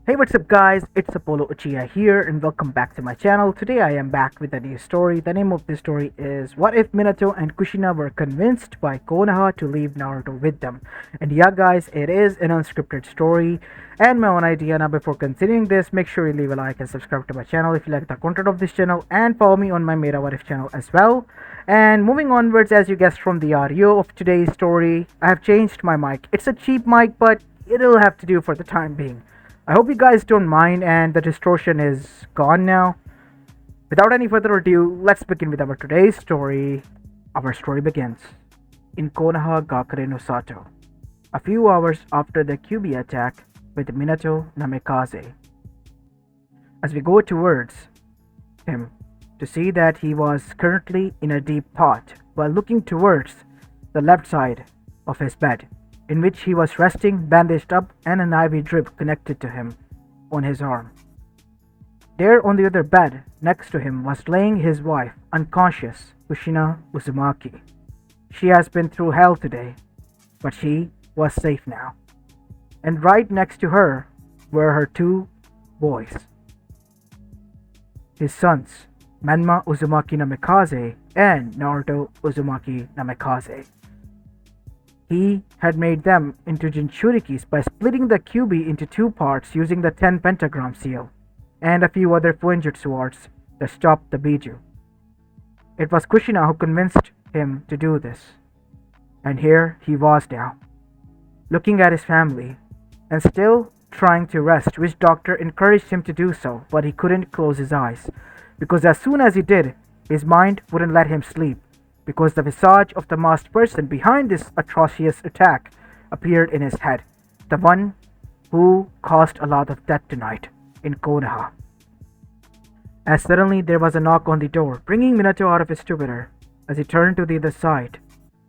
Hey, what's up, guys? It's Apollo Uchiha here, and welcome back to my channel. Today, I am back with a new story. The name of this story is What If Minato and Kushina Were Convinced by Konoha to Leave Naruto with Them? And yeah, guys, it is an unscripted story and my own idea. Now, before continuing this, make sure you leave a like and subscribe to my channel if you like the content of this channel, and follow me on my Meta What If channel as well. And moving onwards, as you guessed from the audio of today's story, I have changed my mic. It's a cheap mic, but it'll have to do for the time being. I hope you guys don't mind and the distortion is gone now. Without any further ado, let's begin with our today's story. Our story begins in Konoha Gakure no Sato, a few hours after the Kyuubi attack with Minato Namikaze. As we go towards him to see that he was currently in a deep thought while looking towards the left side of his bed, in which he was resting, bandaged up, and an IV drip connected to him on his arm. There on the other bed, next to him, was laying his wife, unconscious, Kushina Uzumaki. She has been through hell today, but she was safe now. And right next to her were her two boys, his sons, Menma Uzumaki Namikaze and Naruto Uzumaki Namikaze. He had made them into Jinchurikis by splitting the Kyuubi into two parts using the 10 pentagram seal and a few other Fuinjutsu arts to stop the Biju. It was Kushina who convinced him to do this, and here he was now, looking at his family and still trying to rest, which doctor encouraged him to do so, but he couldn't close his eyes, because as soon as he did, his mind wouldn't let him sleep, because the visage of the masked person behind this atrocious attack appeared in his head, the one who caused a lot of death tonight in Konoha. As suddenly there was a knock on the door, bringing Minato out of his stupor. As he turned to the other side,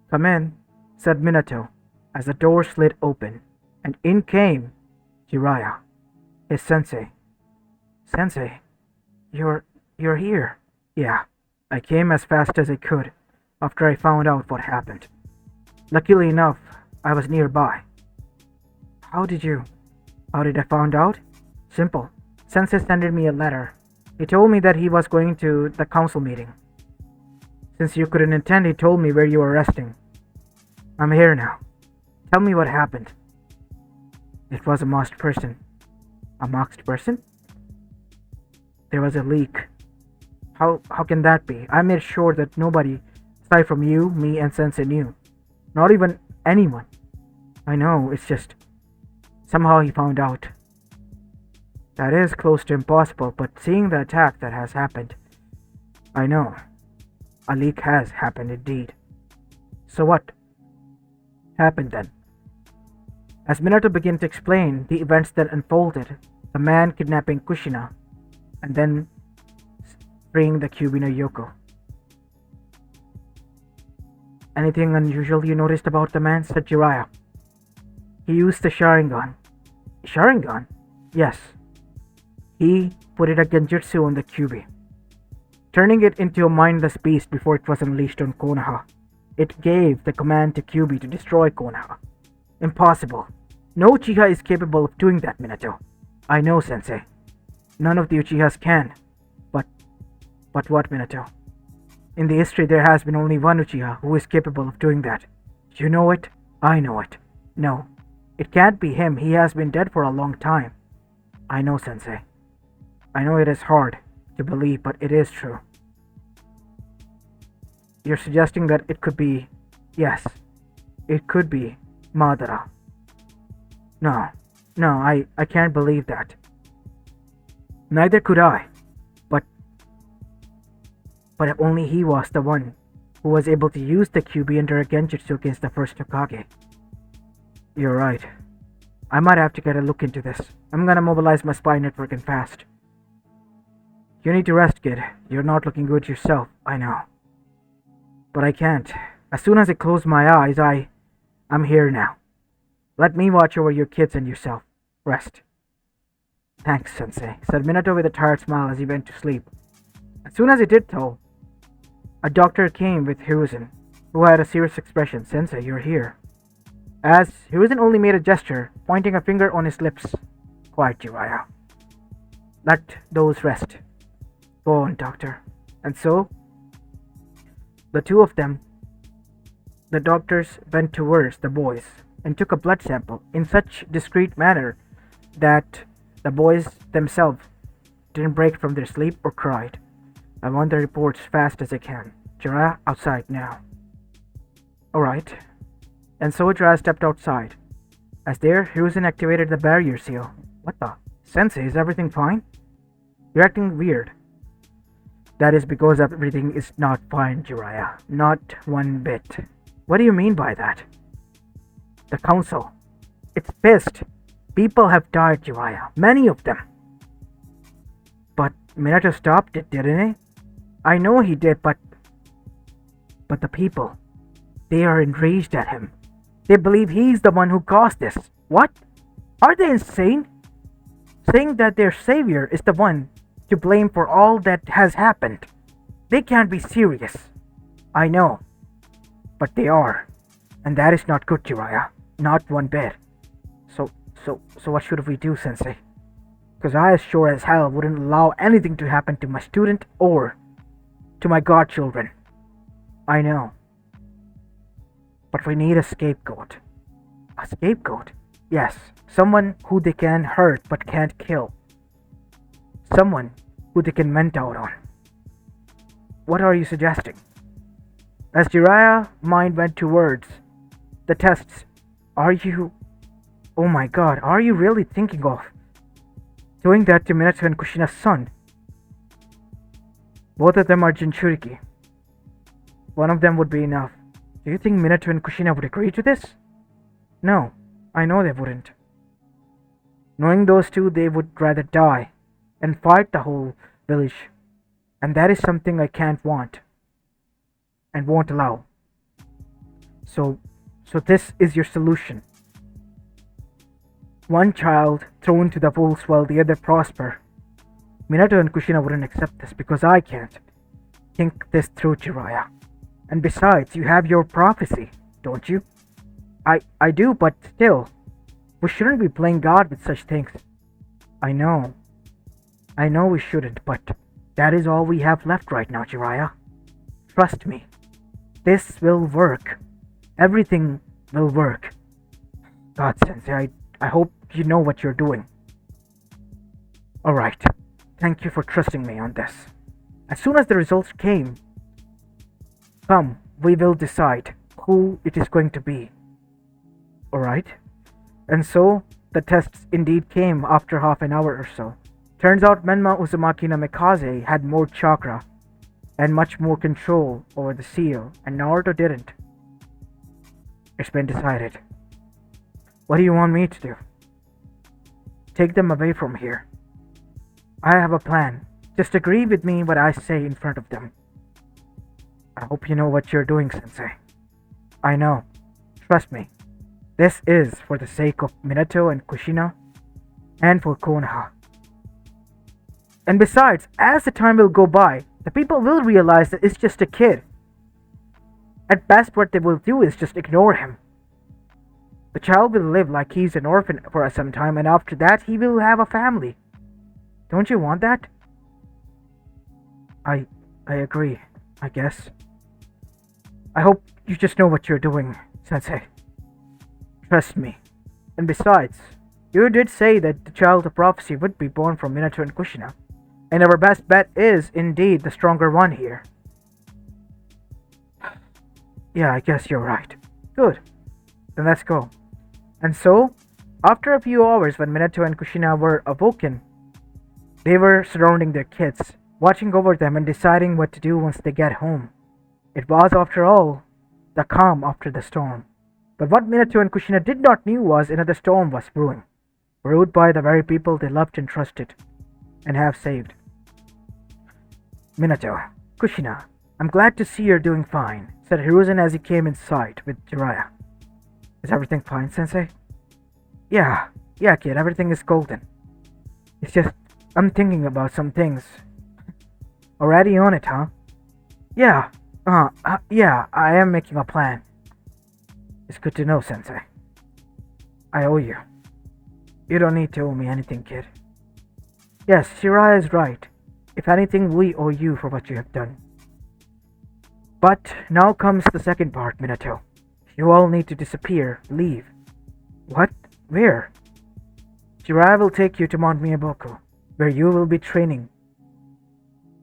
"Come in," said Minato, as the door slid open, and in came Jiraiya, his sensei. "Sensei, you're here." "Yeah, I came as fast as I could after I found out what happened. Luckily enough, I was nearby." How did I find out? Simple. Sensei sent me a letter. He told me that he was going to the council meeting. Since you couldn't attend, he told me where you were resting. I'm here now. Tell me what happened." "It was a masked person." "A masked person?" "There was a leak." How can that be? I made sure that nobody aside from you, me, and Sensei knew. Not even anyone. I know, it's just somehow he found out. That is close to impossible, but seeing the attack that has happened, I know. A leak has happened indeed. So what happened then? As Minato began to explain the events that unfolded, the man kidnapping Kushina, and then freeing the Kyuubi no Yoko. "Anything unusual you noticed about the man?" said Jiraiya. "He used the Sharingan." "Sharingan?" "Yes. He put it a genjutsu on the Kyuubi, turning it into a mindless beast before it was unleashed on Konoha. It gave the command to Kyuubi to destroy Konoha. Impossible. No Uchiha is capable of doing that, Minato." "I know, Sensei. None of the Uchihas can. But what, Minato? In the history, there has been only one Uchiha who is capable of doing that. You know it. I know it. No, it can't be him. He has been dead for a long time." "I know, Sensei. I know it is hard to believe, but it is true." "You're suggesting that it could be..." "Yes, it could be Madara." No, I can't believe that." "Neither could I. But only he was the one who was able to use the Kyuubi under a genjutsu against the first Hokage." "You're right. I might have to get a look into this. I'm gonna mobilize my spy network and fast." "You need to rest, kid. You're not looking good yourself, I know. But I can't. As soon as I close my eyes, I'm here now. Let me watch over your kids and yourself. Rest." "Thanks, Sensei," said Minato with a tired smile as he went to sleep. As soon as he did so, a doctor came with Hiruzen, who had a serious expression. "Sensei, you're here." As Hiruzen only made a gesture, pointing a finger on his lips, Quiet, Jiraiya. Let those rest. Go on, doctor. And so, the two of them, the doctors, went towards the boys and took a blood sample in such discreet manner that the boys themselves didn't break from their sleep or cried. I want the reports fast as I can. Jiraiya, outside now. Alright. And so Jiraiya stepped outside. As there, Hiruzen activated the barrier seal. What the? Sensei, is everything fine? You're acting weird. That is because everything is not fine, Jiraiya. Not one bit. What do you mean by that? The council. It's pissed. People have died, Jiraiya. Many of them. But Minato stopped it, didn't he? I know he did, but the people, they are enraged at him. They believe he's the one who caused this. What? Are they insane? Saying that their savior is the one to blame for all that has happened. They can't be serious. I know. But they are. And that is not good, Jiraiya. Not one bit. So what should we do, Sensei? Because I as sure as hell wouldn't allow anything to happen to my student or to my godchildren. I know. But we need a scapegoat. A scapegoat? Yes, someone who they can hurt but can't kill. Someone who they can vent out on. What are you suggesting? As Jiraiya's mind went towards the tests, oh my god, are you really thinking of doing that to Minato and Kushina's son? Both of them are Jinchuriki. One of them would be enough. Do you think Minato and Kushina would agree to this? No, I know they wouldn't. Knowing those two, they would rather die and fight the whole village. And that is something I can't want and won't allow. So this is your solution. One child thrown to the wolves while the other prosper. Minato and Kushina wouldn't accept this because I can't. Think this through, Jiraiya. And besides, you have your prophecy, don't you? I do, but still, we shouldn't be playing God with such things. I know we shouldn't, but that is all we have left right now, Jiraiya. Trust me. This will work. Everything will work. God, Sensei, I hope you know what you're doing. Alright. Thank you for trusting me on this. As soon as the results came, we will decide who it is going to be. Alright? And so, the tests indeed came after half an hour or so. Turns out Menma Uzumaki Namikaze had more chakra and much more control over the seal, and Naruto didn't. It's been decided. What do you want me to do? Take them away from here. I have a plan. Just agree with me what I say in front of them. I hope you know what you're doing, Sensei. I know. Trust me. This is for the sake of Minato and Kushina, and for Konoha. And besides, as the time will go by, the people will realize that it's just a kid. At best, what they will do is just ignore him. The child will live like he's an orphan for some time, and after that, he will have a family. Don't you want that? I agree, I guess. I hope you just know what you're doing, Sensei. Trust me. And besides, you did say that the child of prophecy would be born from Minato and Kushina. And our best bet is indeed the stronger one here. Yeah, I guess you're right. Good. Then let's go. And so, after a few hours when Minato and Kushina were awoken, they were surrounding their kids, watching over them and deciding what to do once they get home. It was, after all, the calm after the storm. But what Minato and Kushina did not know was another storm was brewing, brewed by the very people they loved and trusted, and have saved. Minato, Kushina, I'm glad to see you're doing fine, said Hiruzen as he came in sight with Jiraiya. Is everything fine, Sensei? Yeah, kid, everything is golden. It's just, I'm thinking about some things. Already on it, huh? Yeah, I am making a plan. It's good to know, Sensei. I owe you. You don't need to owe me anything, kid. Yes, Shiraya is right. If anything, we owe you for what you have done. But now comes the second part, Minato. You all need to disappear, leave. What? Where? Jiraiya will take you to Mount Miyaboku, where you will be training,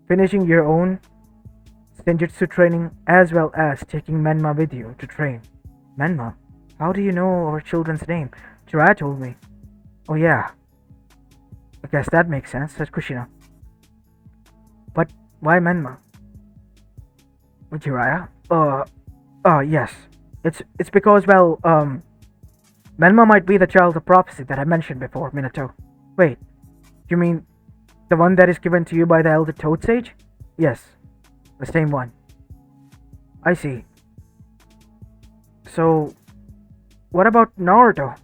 finishing your own Senjutsu training as well as taking Menma with you to train. Menma? How do you know our children's name? Jiraiya told me. Oh yeah. I guess that makes sense, said Kushina. But why Menma? Jiraiya? Yes. It's because, well, Menma might be the child of prophecy that I mentioned before, Minato. Wait, you mean the one that is given to you by the Elder Toad Sage? Yes, the same one. I see. So, what about Naruto?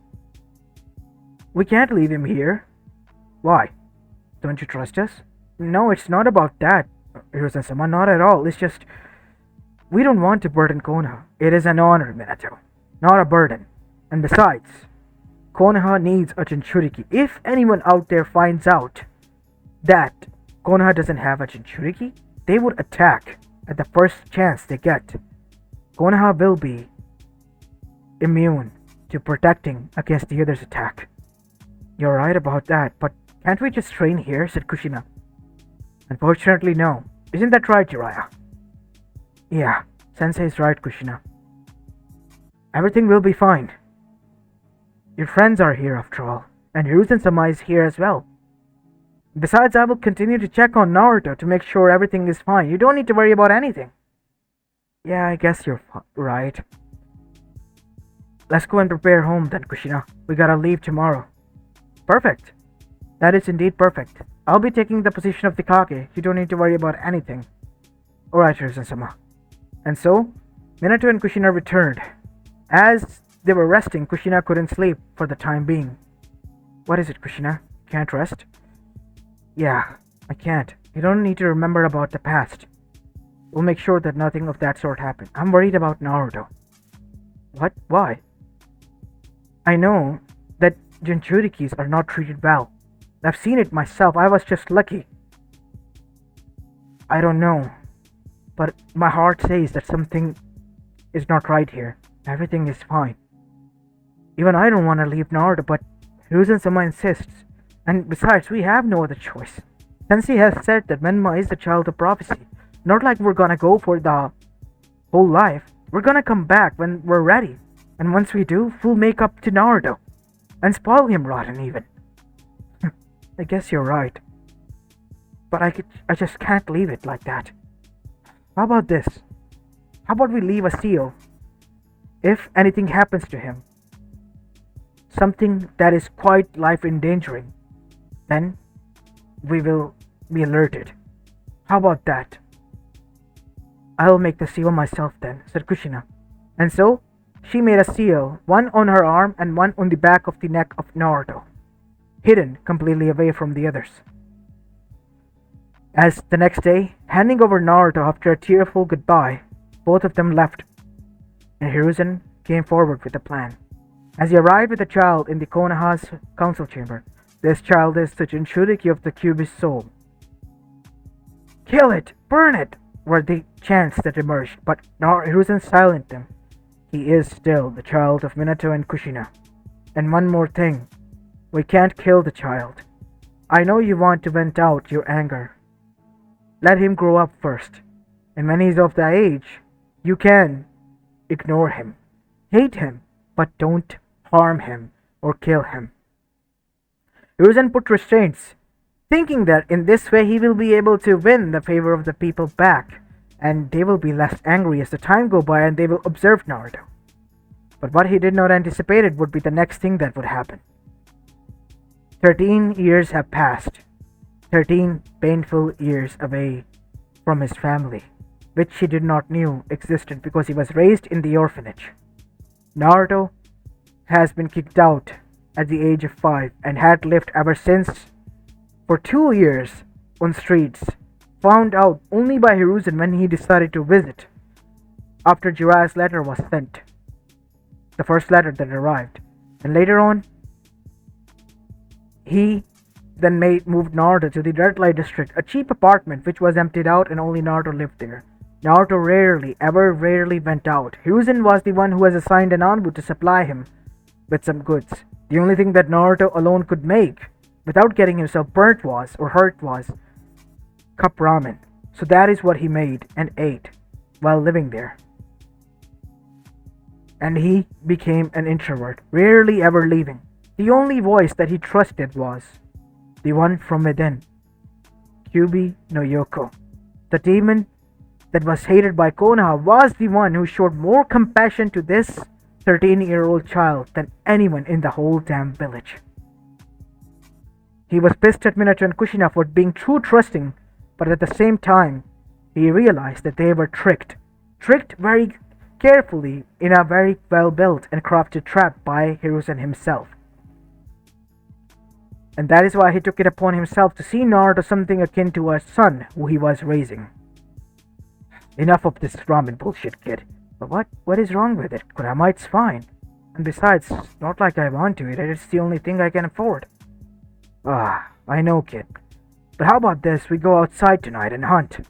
We can't leave him here. Why? Don't you trust us? No, it's not about that, Hiruzen-sama, not at all. It's just, we don't want to burden Konoha. It is an honor, Minato, not a burden. And besides, Konoha needs a Jinchuriki. If anyone out there finds out that Konoha doesn't have a Jinchuriki, they would attack at the first chance they get. Konoha will be immune to protecting against the other's attack. You're right about that, but can't we just train here? Said Kushina. Unfortunately, no. Isn't that right, Jiraiya? Yeah, Sensei is right, Kushina. Everything will be fine. Your friends are here after all, and Hiruzen-sama is here as well. Besides, I will continue to check on Naruto to make sure everything is fine. You don't need to worry about anything. Yeah, I guess you're right. Let's go and prepare home then, Kushina. We gotta leave tomorrow. Perfect. That is indeed perfect. I'll be taking the position of the Kage. You don't need to worry about anything. Alright, Hiruzen-sama. And so, Minato and Kushina returned. As they were resting, Kushina couldn't sleep for the time being. What is it, Kushina? Can't rest? Yeah, I can't. You don't need to remember about the past. We'll make sure that nothing of that sort happens. I'm worried about Naruto. What? Why? I know that Jinchurikis are not treated well. I've seen it myself. I was just lucky. I don't know. But my heart says that something is not right here. Everything is fine. Even I don't want to leave Naruto, but Hiruzen-sama insists. And besides, we have no other choice. Sensei has said that Menma is the child of prophecy. Not like we're gonna go for the whole life. We're gonna come back when we're ready. And once we do, we'll make up to Naruto. And spoil him rotten even. I guess you're right. But I just can't leave it like that. How about this? How about we leave a seal? If anything happens to him, something that is quite life endangering, then we will be alerted. How about that? I'll make the seal myself then, said Kushina. And so, she made a seal, one on her arm and one on the back of the neck of Naruto, hidden completely away from the others. As the next day, handing over Naruto after a tearful goodbye, both of them left, and Hiruzen came forward with a plan. As he arrived with the child in the Konoha's council chamber, this child is the Jinchuriki of the Kyuubi's soul. Kill it! Burn it! Were the chants that emerged, but Hiruzen silenced them. He is still the child of Minato and Kushina. And one more thing. We can't kill the child. I know you want to vent out your anger. Let him grow up first. And when he's of that age, you can ignore him. Hate him, but don't harm him or kill him. Hiruzen put restraints, thinking that in this way he will be able to win the favor of the people back, and they will be less angry as the time go by and they will observe Naruto. But what he did not anticipate would be the next thing that would happen. 13 years have passed. 13 painful years away from his family, which he did not knew existed because he was raised in the orphanage. Naruto has been kicked out at the age of 5 and had lived ever since for 2 years on streets, found out only by Hiruzen when he decided to visit after Jiraiya's letter was sent. The first letter that arrived. And later on, He then moved Naruto to the red light district, a cheap apartment which was emptied out and only Naruto lived there. Naruto rarely went out. Hiruzen was the one who was assigned an Anbu to supply him with some goods. The only thing that Naruto alone could make without getting himself burnt was, or hurt was, cup ramen. So that is what he made and ate while living there. And he became an introvert, rarely ever leaving. The only voice that he trusted was the one from within, Kyuubi no Yoko. The demon that was hated by Konoha was the one who showed more compassion to this 13-year-old child than anyone in the whole damn village. He was pissed at Minato and Kushina for being too trusting, but at the same time, he realized that they were tricked very carefully in a very well-built and crafted trap by Hiruzen himself. And that is why he took it upon himself to see Naruto something akin to a son who he was raising. Enough of this ramen bullshit, kid. But what is wrong with it? Kurama's fine. And besides, it's not like I want to eat it, it's the only thing I can afford. I know, kid. But how about this? We go outside tonight and hunt.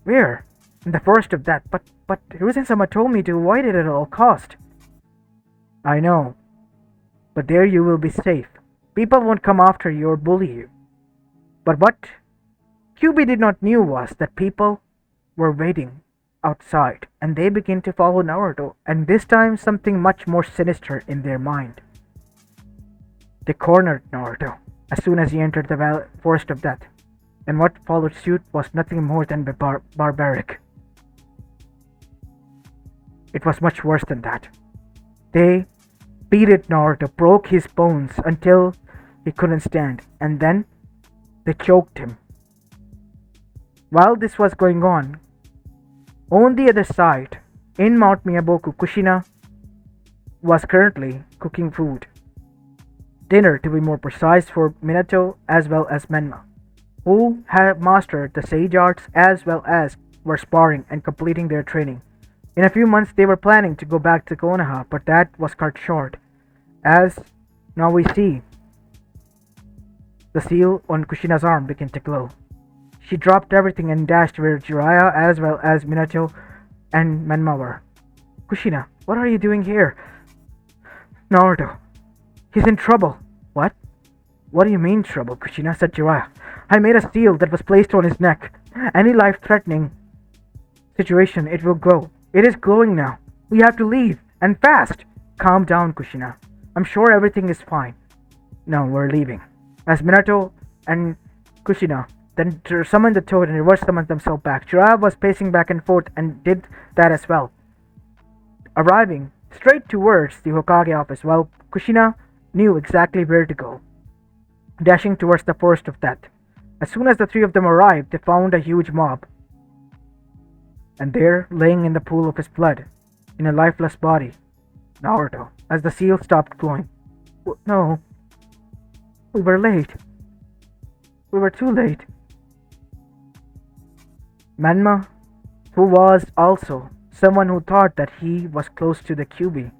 Where? In the forest of that. But Hiruzen-sama told me to avoid it at all cost. I know. But there you will be safe. People won't come after you or bully you. But what Kyuubi did not knew was that people were waiting outside, and they began to follow Naruto, and this time something much more sinister in their mind. They cornered Naruto as soon as he entered the forest of death, and what followed suit was nothing more than barbaric. It was much worse than that. They beat Naruto, broke his bones until he couldn't stand, and then they choked him. While this was going on the other side, in Mount Miyaboku, Kushina was currently cooking food. Dinner, to be more precise, for Minato as well as Menma, who had mastered the sage arts as well as were sparring and completing their training. In a few months they were planning to go back to Konoha, but that was cut short, as now we see the seal on Kushina's arm began to glow. She dropped everything and dashed where Jiraiya as well as Minato and Menma were. Kushina, what are you doing here? Naruto, he's in trouble. What? What do you mean trouble, Kushina? Said Jiraiya. I made a seal that was placed on his neck. Any life-threatening situation, it will glow. It is glowing now. We have to leave, and fast. Calm down, Kushina. I'm sure everything is fine. No, we're leaving. As Minato and Kushina then summoned the toad and reverse summoned themselves back, Jiraiya was pacing back and forth and did that as well, arriving straight towards the Hokage office, while Kushina knew exactly where to go, dashing towards the forest of death. As soon as the three of them arrived, they found a huge mob, and there, laying in the pool of his blood, in a lifeless body, Naruto, as the seal stopped glowing. No, we were late. We were too late. Menma, who was also someone who thought that he was close to the Kyuubi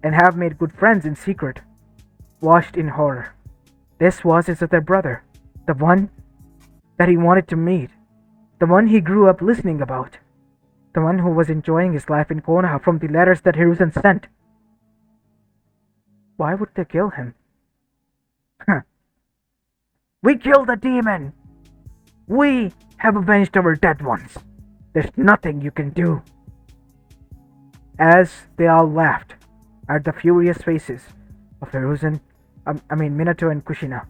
and have made good friends in secret, watched in horror. This was his other brother, the one that he wanted to meet, the one he grew up listening about, the one who was enjoying his life in Konoha from the letters that Hiruzen sent. Why would they kill him? We killed the demon! We have avenged our dead ones. There's nothing you can do. As they all laughed at the furious faces of Minato and Kushina.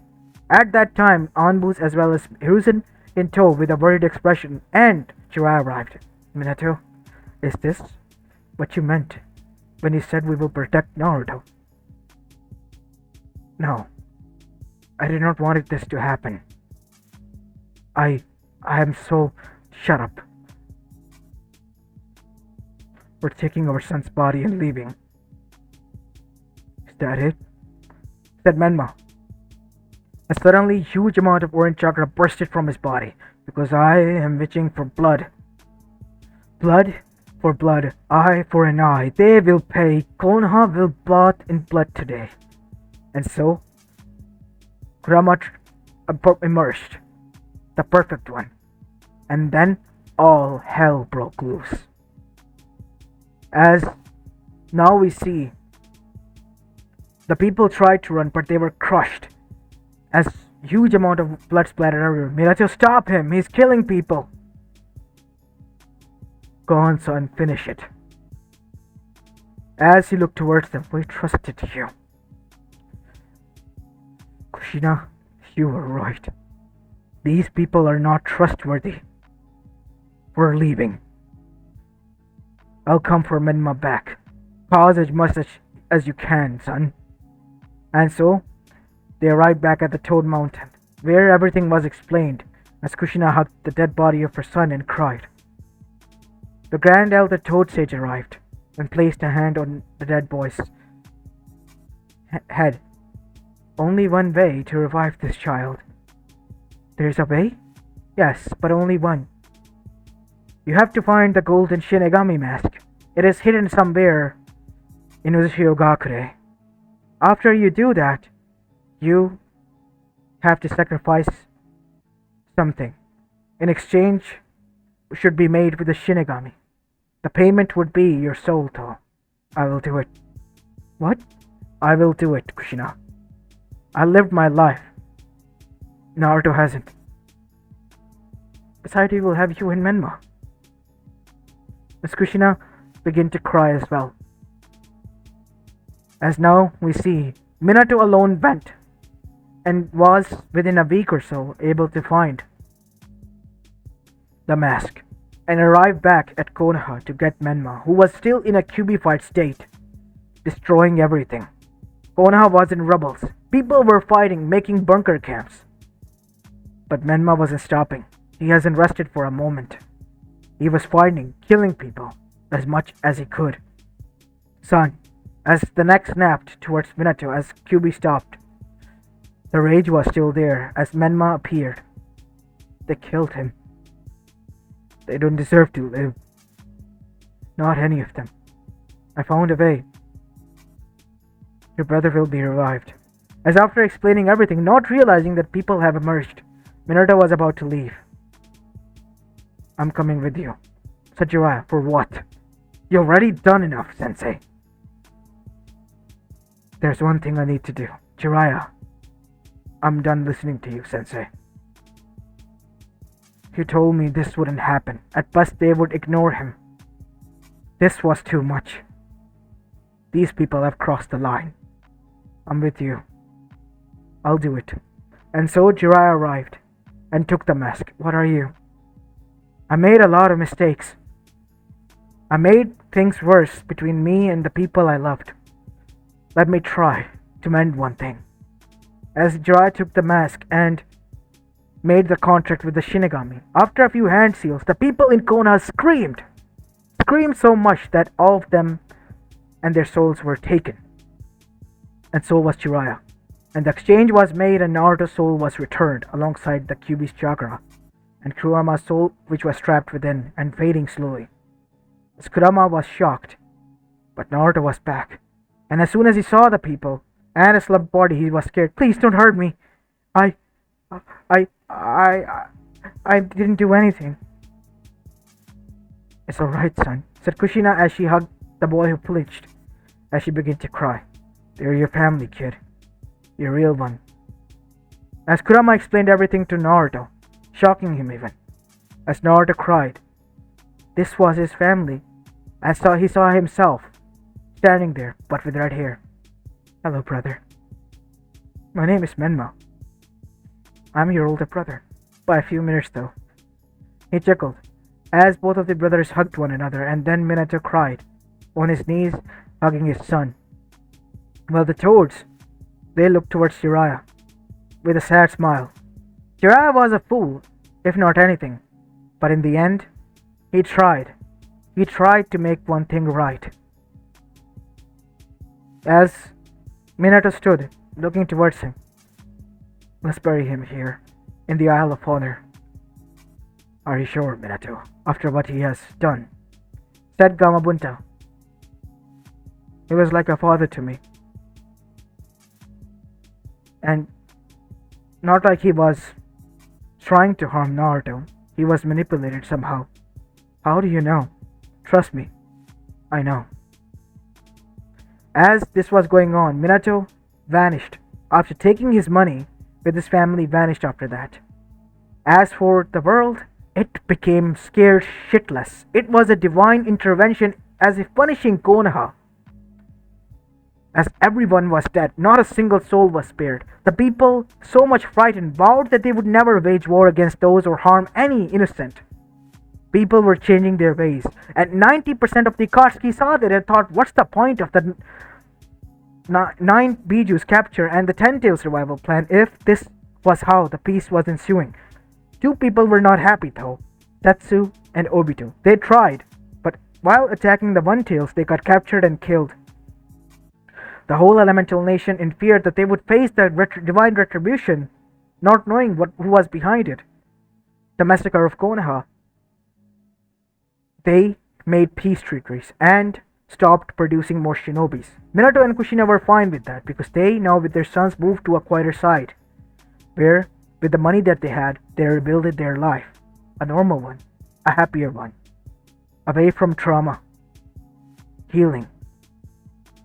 At that time, Anbus as well as Hiruzen in tow with a worried expression, and Jiraiya arrived. Minato, is this what you meant when you said we will protect Naruto? No, I did not want this to happen. I am so... Shut up. We're taking our son's body and leaving. Is that it? Said Menma. And suddenly, a huge amount of orange chakra bursted from his body, because I am wishing for blood. Blood for blood, eye for an eye. They will pay. Konoha will bath in blood today. And so, Kurama emerged, the perfect one, and then all hell broke loose. As now we see, the people tried to run, but they were crushed. As huge amount of blood splattered everywhere. Minato, stop him! He's killing people! Go on, son, finish it. As he looked towards them, we trusted you. Kushina, you were right. These people are not trustworthy. We're leaving. I'll come for Menma back. Cause as much as you can, son. And so, they arrived back at the Toad Mountain, where everything was explained, as Kushina hugged the dead body of her son and cried. The Grand Elder Toad Sage arrived and placed a hand on the dead boy's head. Only one way to revive this child. There's a way? Yes, but only one. You have to find the golden Shinigami mask. It is hidden somewhere in Uchiha. After you do that, you have to sacrifice something. In exchange, should be made with the Shinigami. The payment would be your soul, though. I will do it. What? I will do it, Kushina. I lived my life. Naruto hasn't. Besides, he will have you and Menma. Miss Kushina began to cry as well. As now we see, Minato alone went and was within a week or so able to find the mask and arrived back at Konoha to get Menma, who was still in a cubified state, destroying everything. Konoha was in rubbles. People were fighting, making bunker camps. But Menma wasn't stopping. He hasn't rested for a moment. He was fighting, killing people as much as he could. Son, as the neck snapped towards Minato as Kyuubi stopped. The rage was still there as Menma appeared. They killed him. They don't deserve to live. Not any of them. I found a way. Your brother will be revived. As after explaining everything, not realizing that people have emerged, Minato was about to leave. I'm coming with you. Said Jiraiya, for what? You've already done enough, Sensei. There's one thing I need to do. Jiraiya, I'm done listening to you, Sensei. You told me this wouldn't happen. At best, they would ignore him. This was too much. These people have crossed the line. I'm with you. I'll do it. And so Jiraiya arrived and took the mask. What are you? I made a lot of mistakes. I made things worse between me and the people I loved. Let me try to mend one thing. As Jiraiya took the mask and made the contract with the Shinigami, after a few hand seals, the people in Konoha screamed so much that all of them and their souls were taken. And so was Jiraiya. And the exchange was made and Naruto's soul was returned alongside the Kyuubi's chakra and Kurama's soul, which was trapped within and fading slowly. As Kurama was shocked, but Naruto was back. And as soon as he saw the people and his slumped body, he was scared. Please don't hurt me. I didn't do anything. It's alright, son, said Kushina as she hugged the boy who flinched as she began to cry. They're your family, kid. Your real one. As Kurama explained everything to Naruto, shocking him even. As Naruto cried, this was his family. As he saw himself standing there, but with red hair. Hello, brother. My name is Menma. I'm your older brother. By a few minutes, though. He chuckled, as both of the brothers hugged one another, and then Minato cried, on his knees, hugging his son. Well, the toads, they looked towards Jiraiya, with a sad smile. Jiraiya was a fool, if not anything, but in the end, he tried. He tried to make one thing right. As Minato stood, looking towards him, let's bury him here, in the Isle of Honor. Are you sure, Minato, after what he has done? Said Gamabunta. He was like a father to me. And not like he was trying to harm Naruto. He was manipulated somehow. How do you know? Trust me, I know. As this was going on, Minato vanished. After taking his money, with his family vanished after that. As for the world, it became scared shitless. It was a divine intervention as if punishing Konoha. As everyone was dead, not a single soul was spared. The people, so much frightened, vowed that they would never wage war against those or harm any innocent. People were changing their ways, and 90% of the Akatsuki saw that and thought, what's the point of the 9 Biju's capture and the 10-tail survival plan if this was how the peace was ensuing? Two people were not happy though, Setsu and Obito. They tried, but while attacking the One-Tails, they got captured and killed. The whole elemental nation, in fear that they would face the divine retribution, not knowing who was behind it, the massacre of Konoha, they made peace treaties and stopped producing more shinobis. Minato and Kushina were fine with that because they now with their sons moved to a quieter side, where with the money that they had, they rebuilt their life, a normal one, a happier one, away from trauma, healing,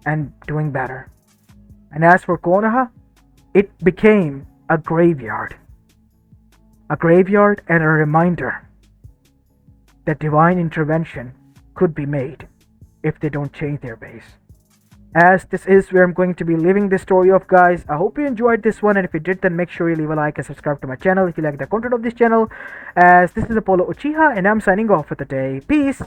and doing better. And as for Konoha, it became a graveyard and a reminder that divine intervention could be made if they don't change their ways. As this is where I'm going to be leaving this story off, guys. I hope you enjoyed this one, and if you did, then make sure you leave a like and subscribe to my channel if you like the content of this channel. As this is Apollo Uchiha, and I'm signing off for the day. Peace!